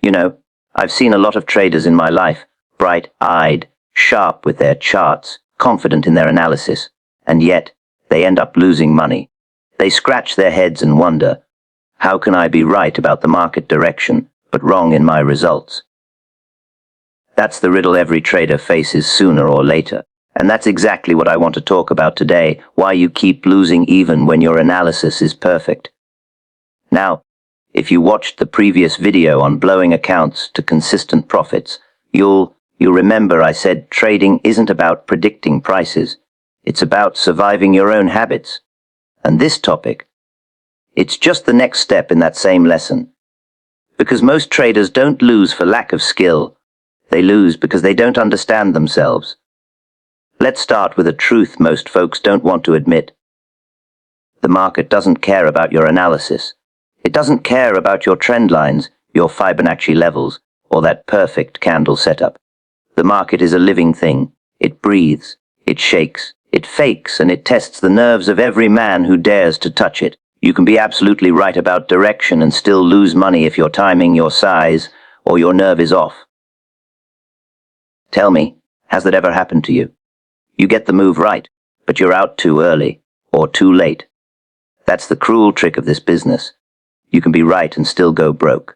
You know, I've seen a lot of traders in my life, bright-eyed, sharp with their charts, confident in their analysis, and yet they end up losing money. They scratch their heads and wonder, how can I be right about the market direction, but wrong in my results? That's the riddle every trader faces sooner or later. And that's exactly what I want to talk about today, why you keep losing even when your analysis is perfect. Now, if you watched the previous video on blowing accounts to consistent profits, you'll remember I said trading isn't about predicting prices. It's about surviving your own habits. And this topic, it's just the next step in that same lesson. Because most traders don't lose for lack of skill. They lose because they don't understand themselves. Let's start with a truth most folks don't want to admit. The market doesn't care about your analysis. It doesn't care about your trend lines, your Fibonacci levels, or that perfect candle setup. The market is a living thing. It breathes, it shakes, it fakes, and it tests the nerves of every man who dares to touch it. You can be absolutely right about direction and still lose money if your timing, your size, or your nerve is off. Tell me, has that ever happened to you? You get the move right, but you're out too early, or too late. That's the cruel trick of this business. You can be right and still go broke.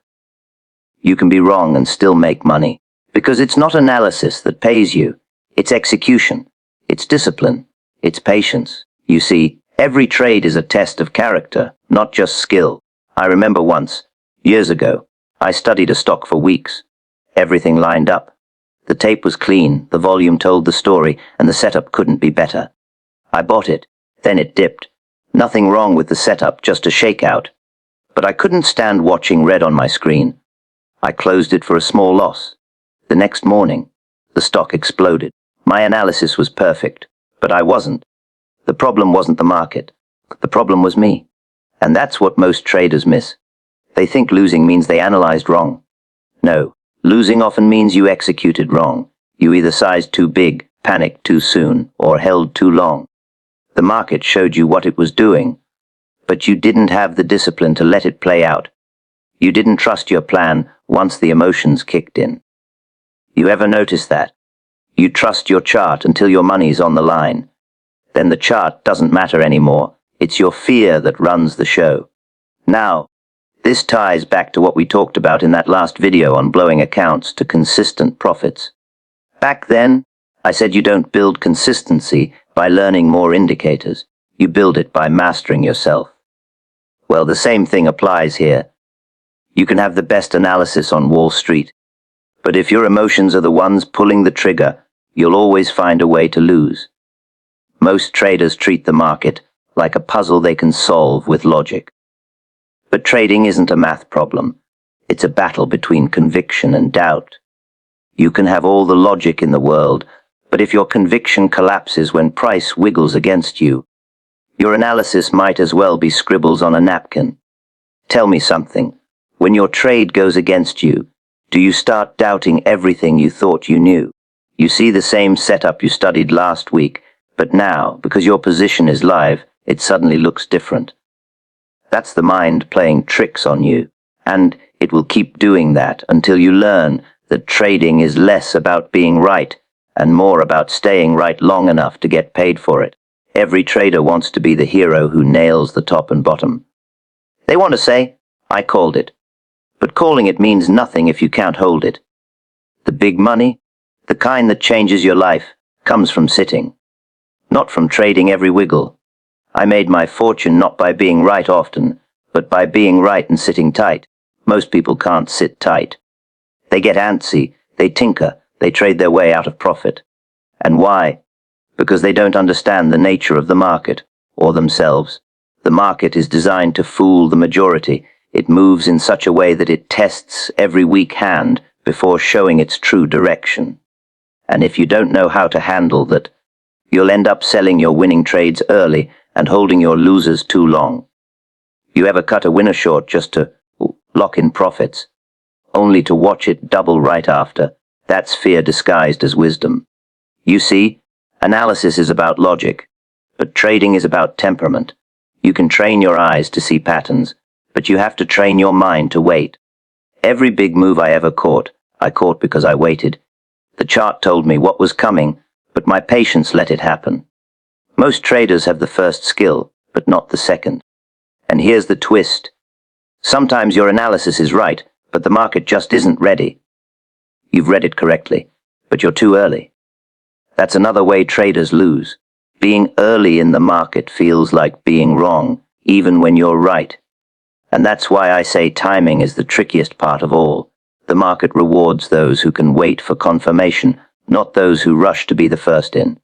You can be wrong and still make money, because it's not analysis that pays you. It's execution. It's discipline. It's patience. You see, every trade is a test of character, not just skill. I remember once, years ago, I studied a stock for weeks. Everything lined up. The tape was clean, the volume told the story, and the setup couldn't be better. I bought it. Then it dipped. Nothing wrong with the setup, just a shakeout. But I couldn't stand watching red on my screen. I closed it for a small loss. The next morning, the stock exploded. My analysis was perfect, but I wasn't. The problem wasn't the market. The problem was me. And that's what most traders miss. They think losing means they analyzed wrong. No, losing often means you executed wrong. You either sized too big, panicked too soon, or held too long. The market showed you what it was doing, but you didn't have the discipline to let it play out. You didn't trust your plan once the emotions kicked in. You ever notice that? You trust your chart until your money's on the line. Then the chart doesn't matter anymore. It's your fear that runs the show. Now, this ties back to what we talked about in that last video on blowing accounts to consistent profits. Back then, I said you don't build consistency by learning more indicators. You build it by mastering yourself. Well, the same thing applies here. You can have the best analysis on Wall Street, but if your emotions are the ones pulling the trigger, you'll always find a way to lose. Most traders treat the market like a puzzle they can solve with logic. But trading isn't a math problem. It's a battle between conviction and doubt. You can have all the logic in the world, but if your conviction collapses when price wiggles against you, your analysis might as well be scribbles on a napkin. Tell me something. When your trade goes against you, do you start doubting everything you thought you knew? You see the same setup you studied last week, but now, because your position is live, it suddenly looks different. That's the mind playing tricks on you, and it will keep doing that until you learn that trading is less about being right and more about staying right long enough to get paid for it. Every trader wants to be the hero who nails the top and bottom. They want to say, I called it. But calling it means nothing if you can't hold it. The big money, the kind that changes your life, comes from sitting, not from trading every wiggle. I made my fortune not by being right often, but by being right and sitting tight. Most people can't sit tight. They get antsy, they tinker, they trade their way out of profit. And why? Because they don't understand the nature of the market, or themselves. The market is designed to fool the majority. It moves in such a way that it tests every weak hand before showing its true direction. And if you don't know how to handle that, you'll end up selling your winning trades early and holding your losers too long. You ever cut a winner short just to lock in profits, only to watch it double right after? That's fear disguised as wisdom. You see, analysis is about logic, but trading is about temperament. You can train your eyes to see patterns, but you have to train your mind to wait. Every big move I caught because I waited. The chart told me what was coming, but my patience let it happen. Most traders have the first skill, but not the second. And here's the twist. Sometimes your analysis is right, but the market just isn't ready. You've read it correctly, but you're too early. That's another way traders lose. Being early in the market feels like being wrong, even when you're right. And that's why I say timing is the trickiest part of all. The market rewards those who can wait for confirmation, not those who rush to be the first in.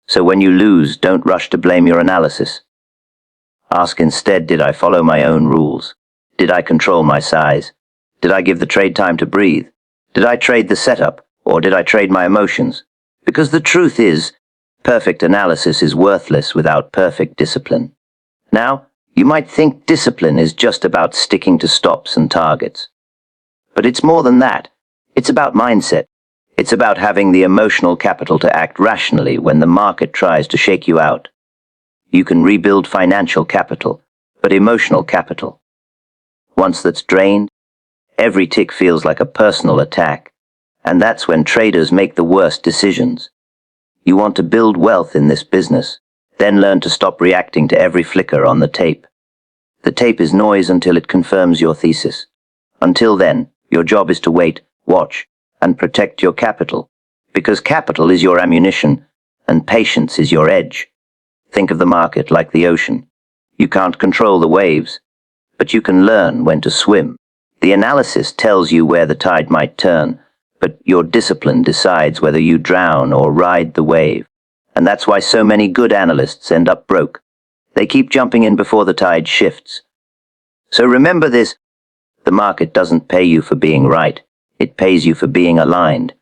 So when you lose, don't rush to blame your analysis. Ask instead, did I follow my own rules? Did I control my size? Did I give the trade time to breathe? Did I trade the setup, or did I trade my emotions? Because the truth is, perfect analysis is worthless without perfect discipline. Now, you might think discipline is just about sticking to stops and targets. But it's more than that. It's about mindset. It's about having the emotional capital to act rationally when the market tries to shake you out. You can rebuild financial capital, but emotional capital, once that's drained, every tick feels like a personal attack. And that's when traders make the worst decisions. You want to build wealth in this business, then learn to stop reacting to every flicker on the tape. The tape is noise until it confirms your thesis. Until then, your job is to wait, watch, and protect your capital. Because capital is your ammunition, and patience is your edge. Think of the market like the ocean. You can't control the waves, but you can learn when to swim. The analysis tells you where the tide might turn, but your discipline decides whether you drown or ride the wave. And that's why so many good analysts end up broke. They keep jumping in before the tide shifts. So remember this, the market doesn't pay you for being right. It pays you for being aligned.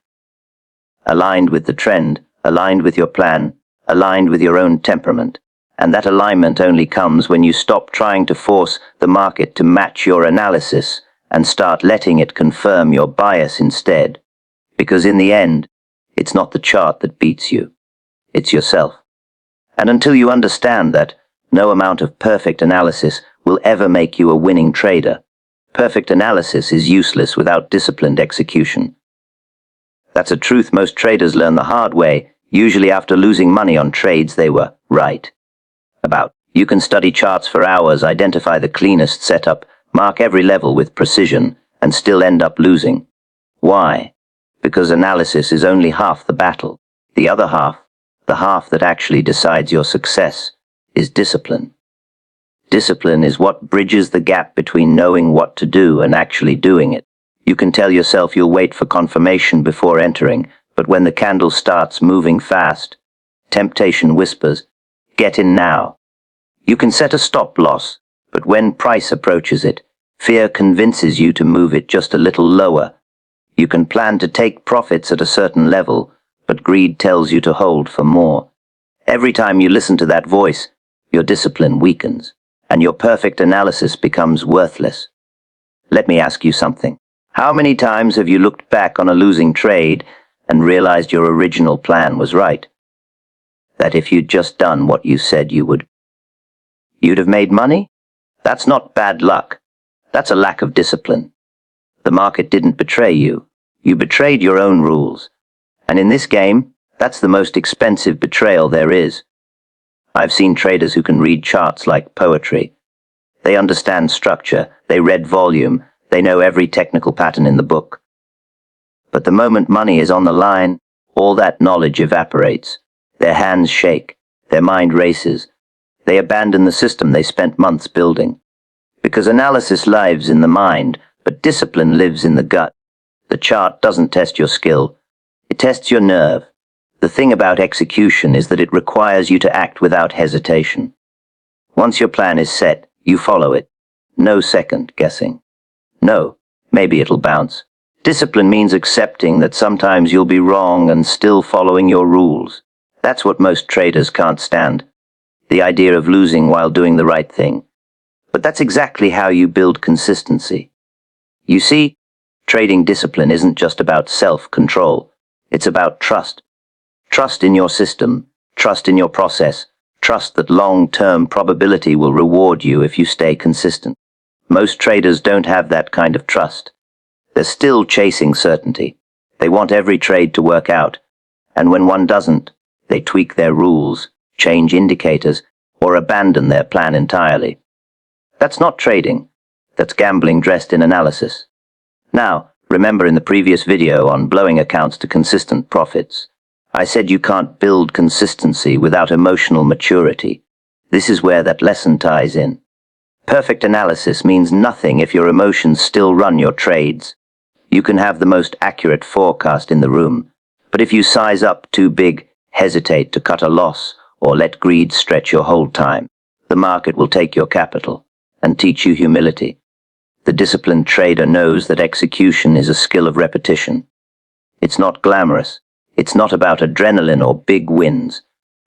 Aligned with the trend, aligned with your plan, aligned with your own temperament. And that alignment only comes when you stop trying to force the market to match your analysis and start letting it confirm your bias instead. Because in the end, it's not the chart that beats you. It's yourself. And until you understand that, no amount of perfect analysis will ever make you a winning trader. Perfect analysis is useless without disciplined execution. That's a truth most traders learn the hard way, usually after losing money on trades they were right about. You can study charts for hours, identify the cleanest setup, mark every level with precision, and still end up losing. Why? Because analysis is only half the battle. The other half, the half that actually decides your success, is discipline. Discipline is what bridges the gap between knowing what to do and actually doing it. You can tell yourself you'll wait for confirmation before entering, but when the candle starts moving fast, temptation whispers, "Get in now." You can set a stop loss, but when price approaches it, fear convinces you to move it just a little lower. You can plan to take profits at a certain level, but greed tells you to hold for more. Every time you listen to that voice, your discipline weakens, and your perfect analysis becomes worthless. Let me ask you something. How many times have you looked back on a losing trade and realized your original plan was right? That if you'd just done what you said you would, you'd have made money? That's not bad luck. That's a lack of discipline. The market didn't betray you. You betrayed your own rules. And in this game, that's the most expensive betrayal there is. I've seen traders who can read charts like poetry. They understand structure, they read volume, they know every technical pattern in the book. But the moment money is on the line, all that knowledge evaporates. Their hands shake, their mind races. They abandon the system they spent months building. Because analysis lives in the mind, but discipline lives in the gut. The chart doesn't test your skill, it tests your nerve. The thing about execution is that it requires you to act without hesitation. Once your plan is set, you follow it. No second guessing. No, maybe it'll bounce. Discipline means accepting that sometimes you'll be wrong and still following your rules. That's what most traders can't stand. The idea of losing while doing the right thing. But that's exactly how you build consistency. You see, trading discipline isn't just about self-control. It's about trust. Trust in your system, trust in your process, trust that long-term probability will reward you if you stay consistent. Most traders don't have that kind of trust. They're still chasing certainty. They want every trade to work out, and when one doesn't, they tweak their rules, change indicators, or abandon their plan entirely. That's not trading. That's gambling dressed in analysis. Now, remember in the previous video on blowing accounts to consistent profits, I said you can't build consistency without emotional maturity. This is where that lesson ties in. Perfect analysis means nothing if your emotions still run your trades. You can have the most accurate forecast in the room, but if you size up too big, hesitate to cut a loss, or let greed stretch your hold time, the market will take your capital and teach you humility. The disciplined trader knows that execution is a skill of repetition. It's not glamorous. It's not about adrenaline or big wins.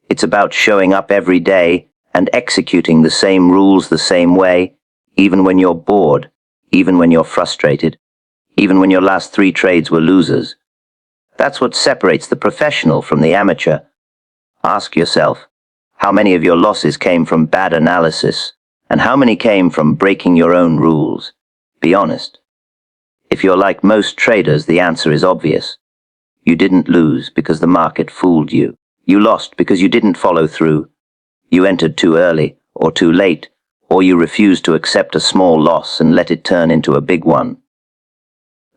It's about showing up every day and executing the same rules the same way, even when you're bored, even when you're frustrated, even when your last 3 trades were losers. That's what separates the professional from the amateur. Ask yourself, how many of your losses came from bad analysis, and how many came from breaking your own rules? Be honest. If you're like most traders, the answer is obvious. You didn't lose because the market fooled you. You lost because you didn't follow through. You entered too early, or too late, or you refused to accept a small loss and let it turn into a big one.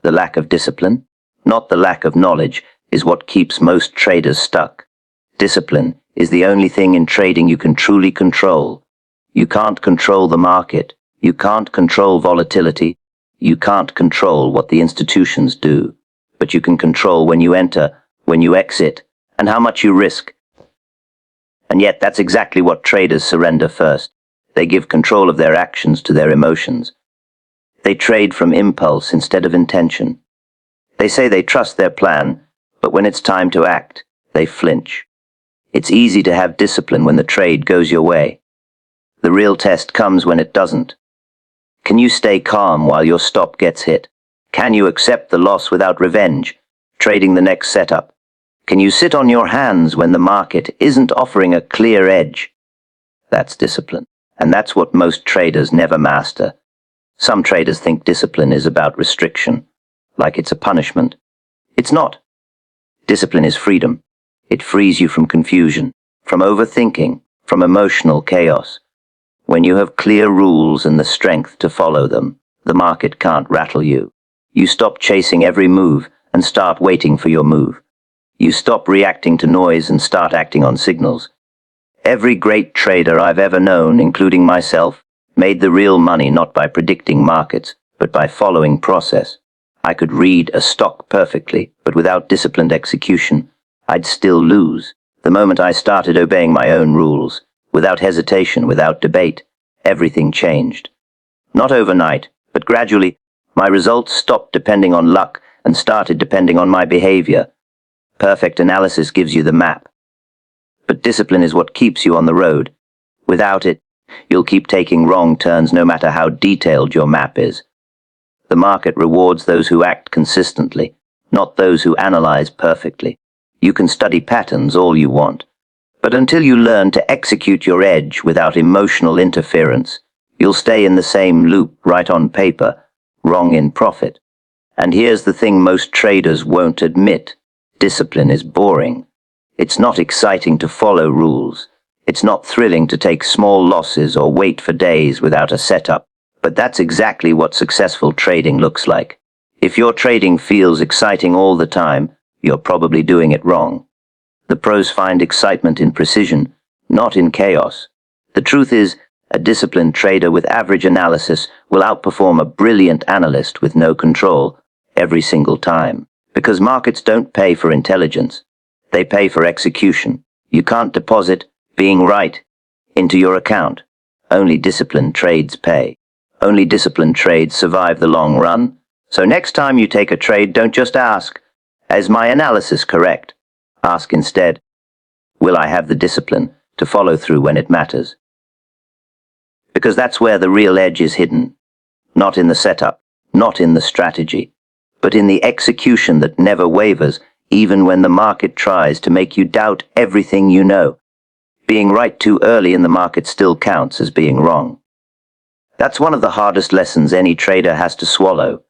The lack of discipline, not the lack of knowledge, is what keeps most traders stuck. Discipline is the only thing in trading you can truly control. You can't control the market. You can't control volatility. You can't control what the institutions do. But you can control when you enter, when you exit, and how much you risk. And yet that's exactly what traders surrender first. They give control of their actions to their emotions. They trade from impulse instead of intention. They say they trust their plan, but when it's time to act, they flinch. It's easy to have discipline when the trade goes your way. The real test comes when it doesn't. Can you stay calm while your stop gets hit? Can you accept the loss without revenge, trading the next setup? Can you sit on your hands when the market isn't offering a clear edge? That's discipline, and that's what most traders never master. Some traders think discipline is about restriction, like it's a punishment. It's not. Discipline is freedom. It frees you from confusion, from overthinking, from emotional chaos. When you have clear rules and the strength to follow them, the market can't rattle you. You stop chasing every move and start waiting for your move. You stop reacting to noise and start acting on signals. Every great trader I've ever known, including myself, made the real money not by predicting markets, but by following process. I could read a stock perfectly, but without disciplined execution, I'd still lose. The moment I started obeying my own rules, without hesitation, without debate, everything changed. Not overnight, but gradually, my results stopped depending on luck and started depending on my behavior. Perfect analysis gives you the map. But discipline is what keeps you on the road. Without it, you'll keep taking wrong turns no matter how detailed your map is. The market rewards those who act consistently, not those who analyze perfectly. You can study patterns all you want, but until you learn to execute your edge without emotional interference, you'll stay in the same loop right on paper, wrong in profit. And here's the thing most traders won't admit. Discipline is boring. It's not exciting to follow rules. It's not thrilling to take small losses or wait for days without a setup. But that's exactly what successful trading looks like. If your trading feels exciting all the time, you're probably doing it wrong. The pros find excitement in precision, not in chaos. The truth is, a disciplined trader with average analysis will outperform a brilliant analyst with no control every single time. Because markets don't pay for intelligence. They pay for execution. You can't deposit being right into your account. Only disciplined trades pay. Only disciplined trades survive the long run. So next time you take a trade, don't just ask, is my analysis correct? Ask instead, will I have the discipline to follow through when it matters? Because that's where the real edge is hidden. Not in the setup, not in the strategy, but in the execution that never wavers, even when the market tries to make you doubt everything you know. Being right too early in the market still counts as being wrong. That's one of the hardest lessons any trader has to swallow.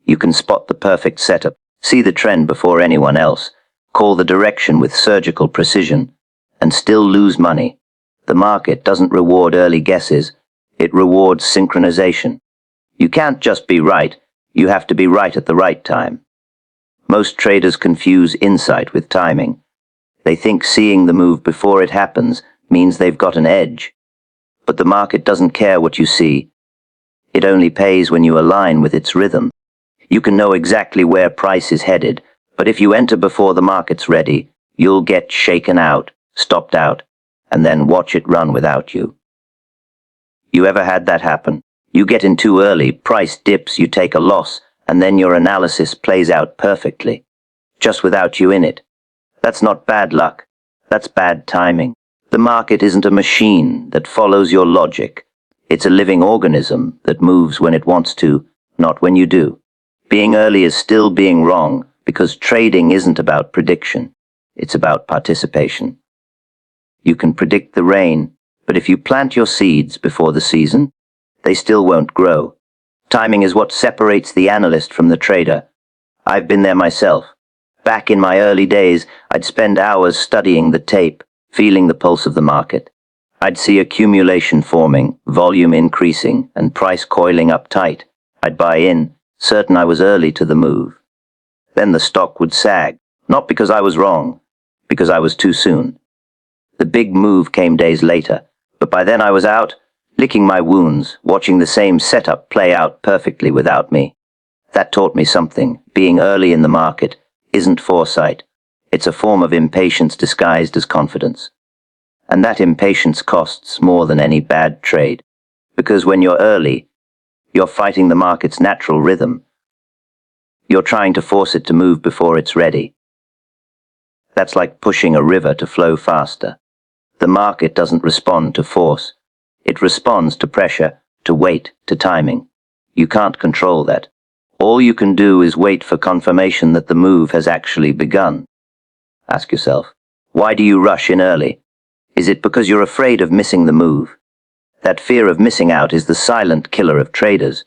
You can spot the perfect setup, see the trend before anyone else, call the direction with surgical precision, and still lose money. The market doesn't reward early guesses, it rewards synchronization. You can't just be right, you have to be right at the right time. Most traders confuse insight with timing. They think seeing the move before it happens means they've got an edge. But the market doesn't care what you see. It only pays when you align with its rhythm. You can know exactly where price is headed, but if you enter before the market's ready, you'll get shaken out, stopped out, and then watch it run without you. You ever had that happen? You get in too early, price dips, you take a loss, and then your analysis plays out perfectly, just without you in it. That's not bad luck, that's bad timing. The market isn't a machine that follows your logic. It's a living organism that moves when it wants to, not when you do. Being early is still being wrong, because trading isn't about prediction. It's about participation. You can predict the rain, but if you plant your seeds before the season, they still won't grow. Timing is what separates the analyst from the trader. I've been there myself. Back in my early days, I'd spend hours studying the tape, feeling the pulse of the market. I'd see accumulation forming, volume increasing, and price coiling up tight. I'd buy in, certain I was early to the move. Then the stock would sag, not because I was wrong, because I was too soon. The big move came days later, but by then I was out, licking my wounds, watching the same setup play out perfectly without me. That taught me something. Being early in the market isn't foresight. It's a form of impatience disguised as confidence. And that impatience costs more than any bad trade. Because when you're early, you're fighting the market's natural rhythm. You're trying to force it to move before it's ready. That's like pushing a river to flow faster. The market doesn't respond to force. It responds to pressure, to weight, to timing. You can't control that. All you can do is wait for confirmation that the move has actually begun. Ask yourself, why do you rush in early? Is it because you're afraid of missing the move? That fear of missing out is the silent killer of traders.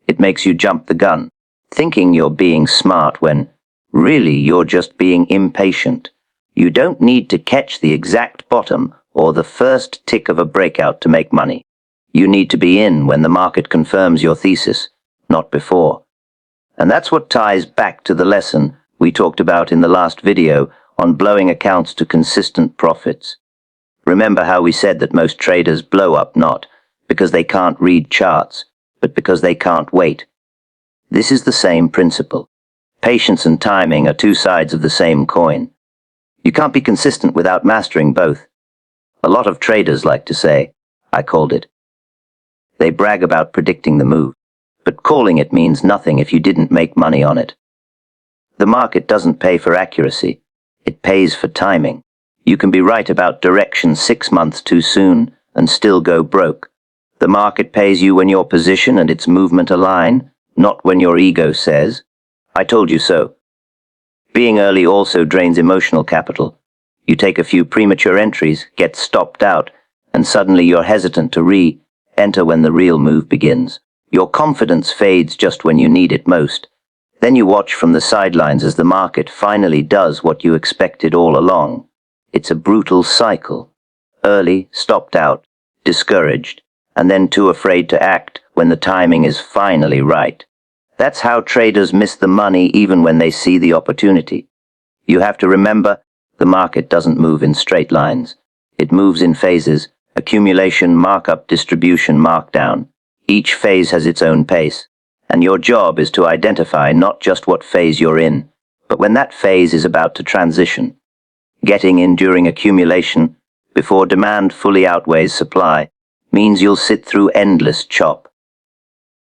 It makes you jump the gun, thinking you're being smart when, really, you're just being impatient. You don't need to catch the exact bottom or the first tick of a breakout to make money. You need to be in when the market confirms your thesis, not before. And that's what ties back to the lesson we talked about in the last video on blowing accounts to consistent profits. Remember how we said that most traders blow up not because they can't read charts, but because they can't wait. This is the same principle. Patience and timing are two sides of the same coin. You can't be consistent without mastering both. A lot of traders like to say, I called it. They brag about predicting the move, but calling it means nothing if you didn't make money on it. The market doesn't pay for accuracy, it pays for timing. You can be right about direction 6 months too soon and still go broke. The market pays you when your position and its movement align, not when your ego says, I told you so. Being early also drains emotional capital. You take a few premature entries, get stopped out, and suddenly you're hesitant to re-enter when the real move begins. Your confidence fades just when you need it most. Then you watch from the sidelines as the market finally does what you expected all along. It's a brutal cycle. Early, stopped out, discouraged, and then too afraid to act when the timing is finally right. That's how traders miss the money even when they see the opportunity. You have to remember, the market doesn't move in straight lines. It moves in phases: accumulation, markup, distribution, markdown. Each phase has its own pace, and your job is to identify not just what phase you're in, but when that phase is about to transition. Getting in during accumulation, before demand fully outweighs supply, means you'll sit through endless chop.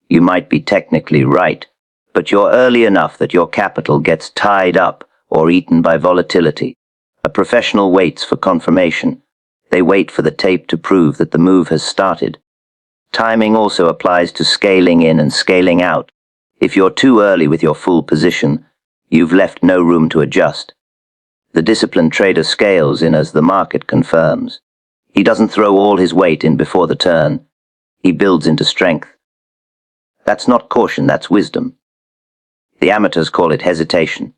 You might be technically right, but you're early enough that your capital gets tied up or eaten by volatility. A professional waits for confirmation. They wait for the tape to prove that the move has started. Timing also applies to scaling in and scaling out. If you're too early with your full position, you've left no room to adjust. The disciplined trader scales in as the market confirms. He doesn't throw all his weight in before the turn. He builds into strength. That's not caution, that's wisdom. The amateurs call it hesitation.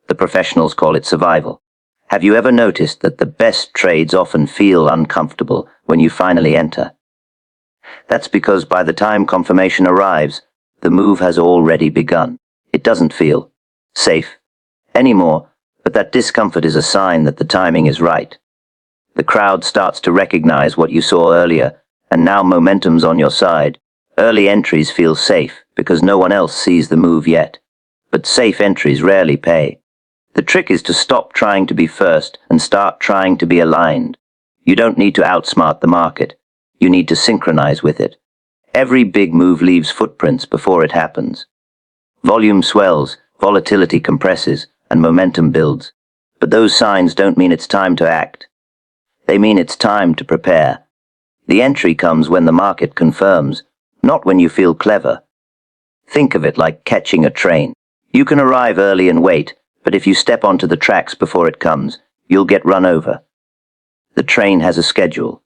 The professionals call it survival. Have you ever noticed that the best trades often feel uncomfortable when you finally enter? That's because by the time confirmation arrives, the move has already begun. It doesn't feel safe anymore, but that discomfort is a sign that the timing is right. The crowd starts to recognize what you saw earlier, and now momentum's on your side. Early entries feel safe because no one else sees the move yet, but safe entries rarely pay. The trick is to stop trying to be first and start trying to be aligned. You don't need to outsmart the market. You need to synchronize with it. Every big move leaves footprints before it happens. Volume swells, volatility compresses, and momentum builds. But those signs don't mean it's time to act. They mean it's time to prepare. The entry comes when the market confirms, not when you feel clever. Think of it like catching a train. You can arrive early and wait, but if you step onto the tracks before it comes, you'll get run over. The train has a schedule.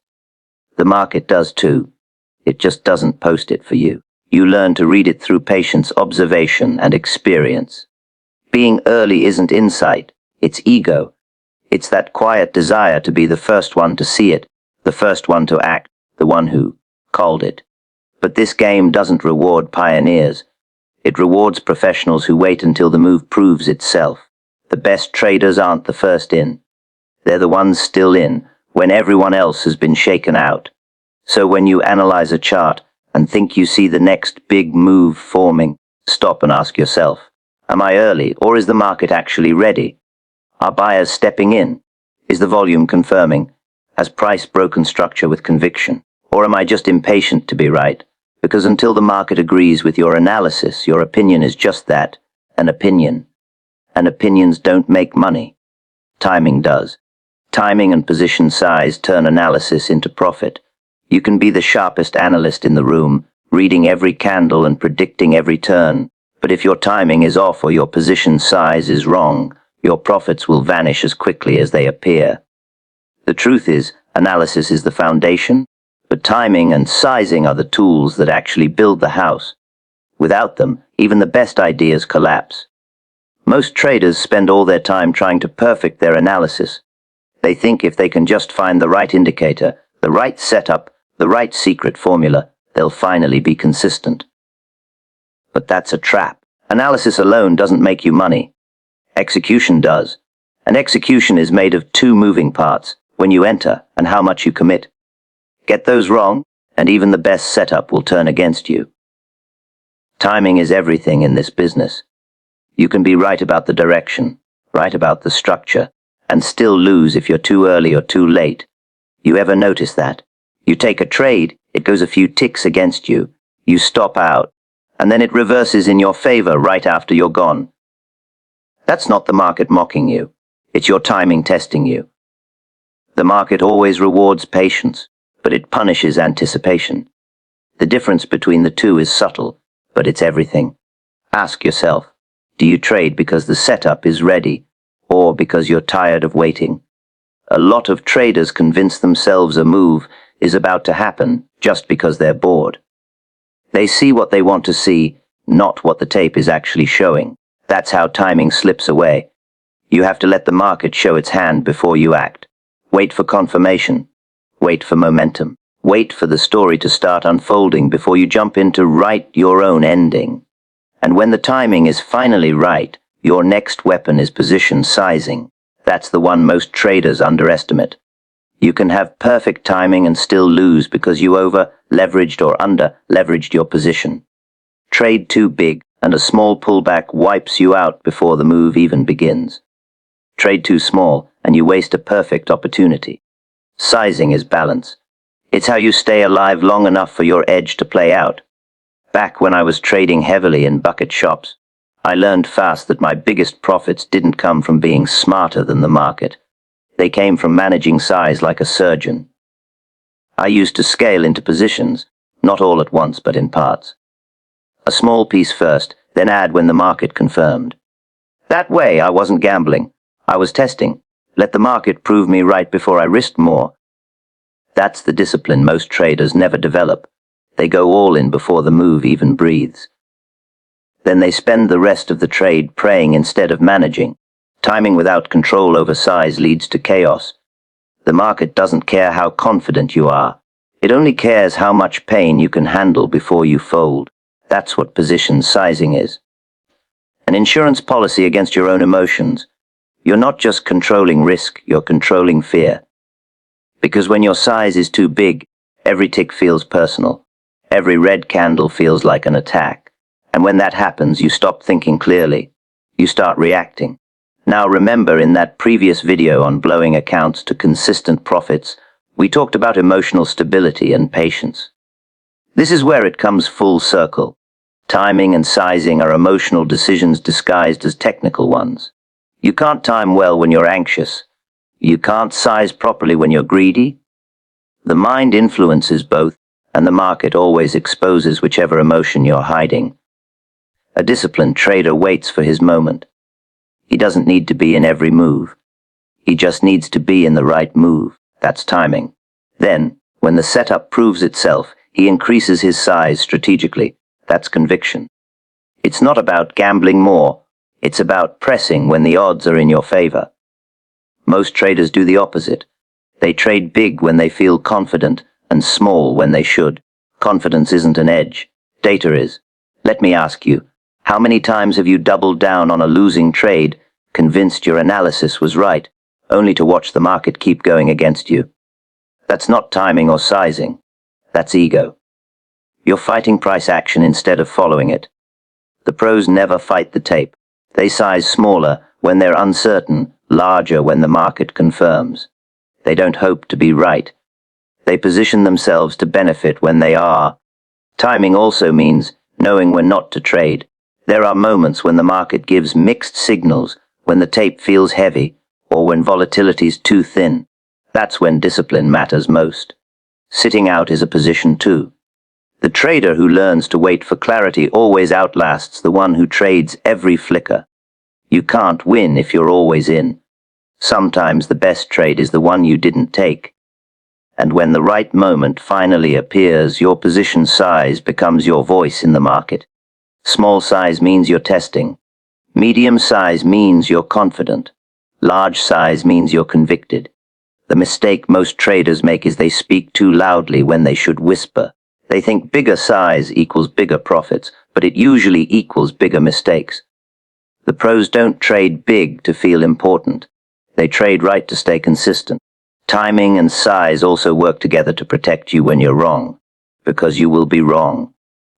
The market does too. It just doesn't post it for you. You learn to read it through patience, observation, and experience. Being early isn't insight, it's ego. It's that quiet desire to be the first one to see it, the first one to act, the one who called it. But this game doesn't reward pioneers. It rewards professionals who wait until the move proves itself. The best traders aren't the first in. They're the ones still in, when everyone else has been shaken out. So when you analyze a chart and think you see the next big move forming, stop and ask yourself, am I early, or is the market actually ready? Are buyers stepping in? Is the volume confirming? Has price broken structure with conviction? Or am I just impatient to be right? Because until the market agrees with your analysis, your opinion is just that, an opinion. And opinions don't make money. Timing does. Timing and position size turn analysis into profit. You can be the sharpest analyst in the room, reading every candle and predicting every turn. But if your timing is off or your position size is wrong, your profits will vanish as quickly as they appear. The truth is, analysis is the foundation, but timing and sizing are the tools that actually build the house. Without them, even the best ideas collapse. Most traders spend all their time trying to perfect their analysis. They think if they can just find the right indicator, the right setup, the right secret formula, they'll finally be consistent. But that's a trap. Analysis alone doesn't make you money. Execution does. And execution is made of two moving parts, when you enter and how much you commit. Get those wrong, and even the best setup will turn against you. Timing is everything in this business. You can be right about the direction, right about the structure, and still lose if you're too early or too late. You ever notice that? You take a trade, it goes a few ticks against you, you stop out, and then it reverses in your favor right after you're gone. That's not the market mocking you. It's your timing testing you. The market always rewards patience, but it punishes anticipation. The difference between the two is subtle, but it's everything. Ask yourself, do you trade because the setup is ready, or because you're tired of waiting? A lot of traders convince themselves a move is about to happen just because they're bored. They see what they want to see, not what the tape is actually showing. That's how timing slips away. You have to let the market show its hand before you act. Wait for confirmation. Wait for momentum. Wait for the story to start unfolding before you jump in to write your own ending. And when the timing is finally right, your next weapon is position sizing. That's the one most traders underestimate. You can have perfect timing and still lose because you over-leveraged or under-leveraged your position. Trade too big, and a small pullback wipes you out before the move even begins. Trade too small, and you waste a perfect opportunity. Sizing is balance. It's how you stay alive long enough for your edge to play out. Back when I was trading heavily in bucket shops, I learned fast that my biggest profits didn't come from being smarter than the market. They came from managing size like a surgeon. I used to scale into positions, not all at once but in parts. A small piece first, then add when the market confirmed. That way I wasn't gambling. I was testing. Let the market prove me right before I risked more. That's the discipline most traders never develop. They go all in before the move even breathes. Then they spend the rest of the trade praying instead of managing. Timing without control over size leads to chaos. The market doesn't care how confident you are. It only cares how much pain you can handle before you fold. That's what position sizing is. An insurance policy against your own emotions. You're not just controlling risk, you're controlling fear. Because when your size is too big, every tick feels personal. Every red candle feels like an attack. And when that happens, you stop thinking clearly. You start reacting. Now remember, in that previous video on blowing accounts to consistent profits, we talked about emotional stability and patience. This is where it comes full circle. Timing and sizing are emotional decisions disguised as technical ones. You can't time well when you're anxious. You can't size properly when you're greedy. The mind influences both, and the market always exposes whichever emotion you're hiding. A disciplined trader waits for his moment. He doesn't need to be in every move. He just needs to be in the right move. That's timing. Then, when the setup proves itself, he increases his size strategically. That's conviction. It's not about gambling more. It's about pressing when the odds are in your favor. Most traders do the opposite. They trade big when they feel confident and small when they should. Confidence isn't an edge. Data is. Let me ask you, how many times have you doubled down on a losing trade, convinced your analysis was right, only to watch the market keep going against you? That's not timing or sizing. That's ego. You're fighting price action instead of following it. The pros never fight the tape. They size smaller when they're uncertain, larger when the market confirms. They don't hope to be right. They position themselves to benefit when they are. Timing also means knowing when not to trade. There are moments when the market gives mixed signals, when the tape feels heavy, or when volatility's too thin. That's when discipline matters most. Sitting out is a position too. The trader who learns to wait for clarity always outlasts the one who trades every flicker. You can't win if you're always in. Sometimes the best trade is the one you didn't take. And when the right moment finally appears, your position size becomes your voice in the market. Small size means you're testing. Medium size means you're confident. Large size means you're convicted. The mistake most traders make is they speak too loudly when they should whisper. They think bigger size equals bigger profits, but it usually equals bigger mistakes. The pros don't trade big to feel important. They trade right to stay consistent. Timing and size also work together to protect you when you're wrong, because you will be wrong.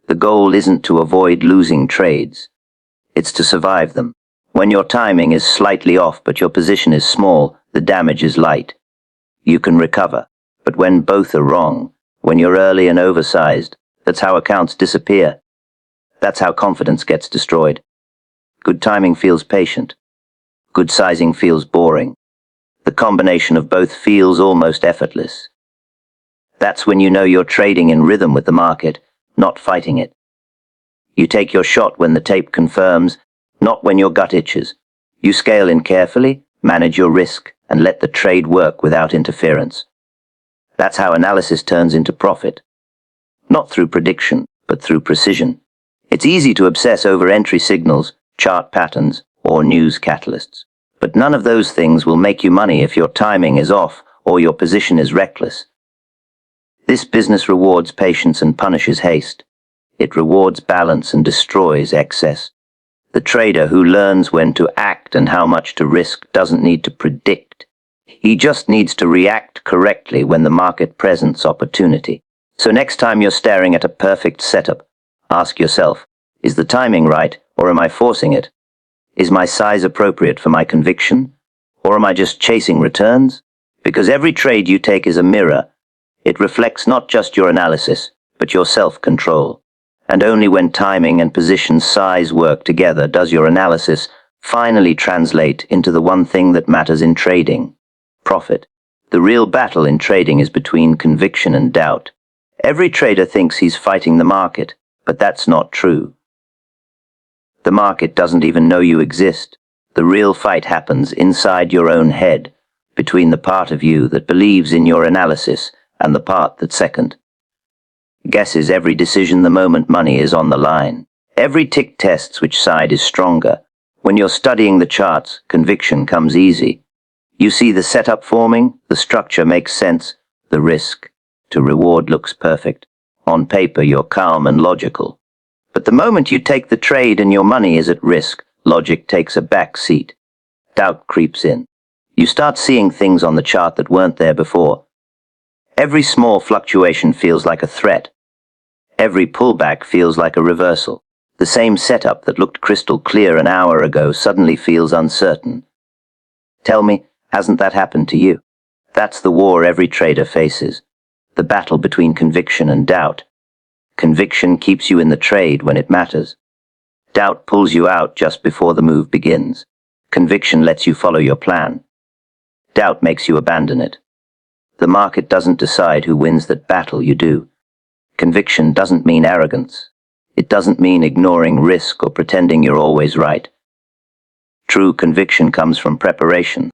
The goal isn't to avoid losing trades. It's to survive them. When your timing is slightly off but your position is small, the damage is light. You can recover. But when both are wrong, when you're early and oversized, that's how accounts disappear. That's how confidence gets destroyed. Good timing feels patient. Good sizing feels boring. The combination of both feels almost effortless. That's when you know you're trading in rhythm with the market, not fighting it. You take your shot when the tape confirms, not when your gut itches. You scale in carefully, manage your risk, and let the trade work without interference. That's how analysis turns into profit. Not through prediction, but through precision. It's easy to obsess over entry signals, chart patterns, or news catalysts. But none of those things will make you money if your timing is off or your position is reckless. This business rewards patience and punishes haste. It rewards balance and destroys excess. The trader who learns when to act and how much to risk doesn't need to predict. He just needs to react correctly when the market presents opportunity. So next time you're staring at a perfect setup, ask yourself, is the timing right, or am I forcing it? Is my size appropriate for my conviction, or am I just chasing returns? Because every trade you take is a mirror. It reflects not just your analysis, but your self-control. And only when timing and position size work together does your analysis finally translate into the one thing that matters in trading: profit. The real battle in trading is between conviction and doubt. Every trader thinks he's fighting the market, but that's not true. The market doesn't even know you exist. The real fight happens inside your own head, between the part of you that believes in your analysis and the part that second guesses every decision the moment money is on the line. Every tick tests which side is stronger. When you're studying the charts, conviction comes easy. You see the setup forming, the structure makes sense, the risk to reward looks perfect. On paper, you're calm and logical. But the moment you take the trade and your money is at risk, logic takes a back seat. Doubt creeps in. You start seeing things on the chart that weren't there before. Every small fluctuation feels like a threat. Every pullback feels like a reversal. The same setup that looked crystal clear an hour ago suddenly feels uncertain. Tell me, hasn't that happened to you? That's the war every trader faces. The battle between conviction and doubt. Conviction keeps you in the trade when it matters. Doubt pulls you out just before the move begins. Conviction lets you follow your plan. Doubt makes you abandon it. The market doesn't decide who wins that battle, you do. Conviction doesn't mean arrogance. It doesn't mean ignoring risk or pretending you're always right. True conviction comes from preparation.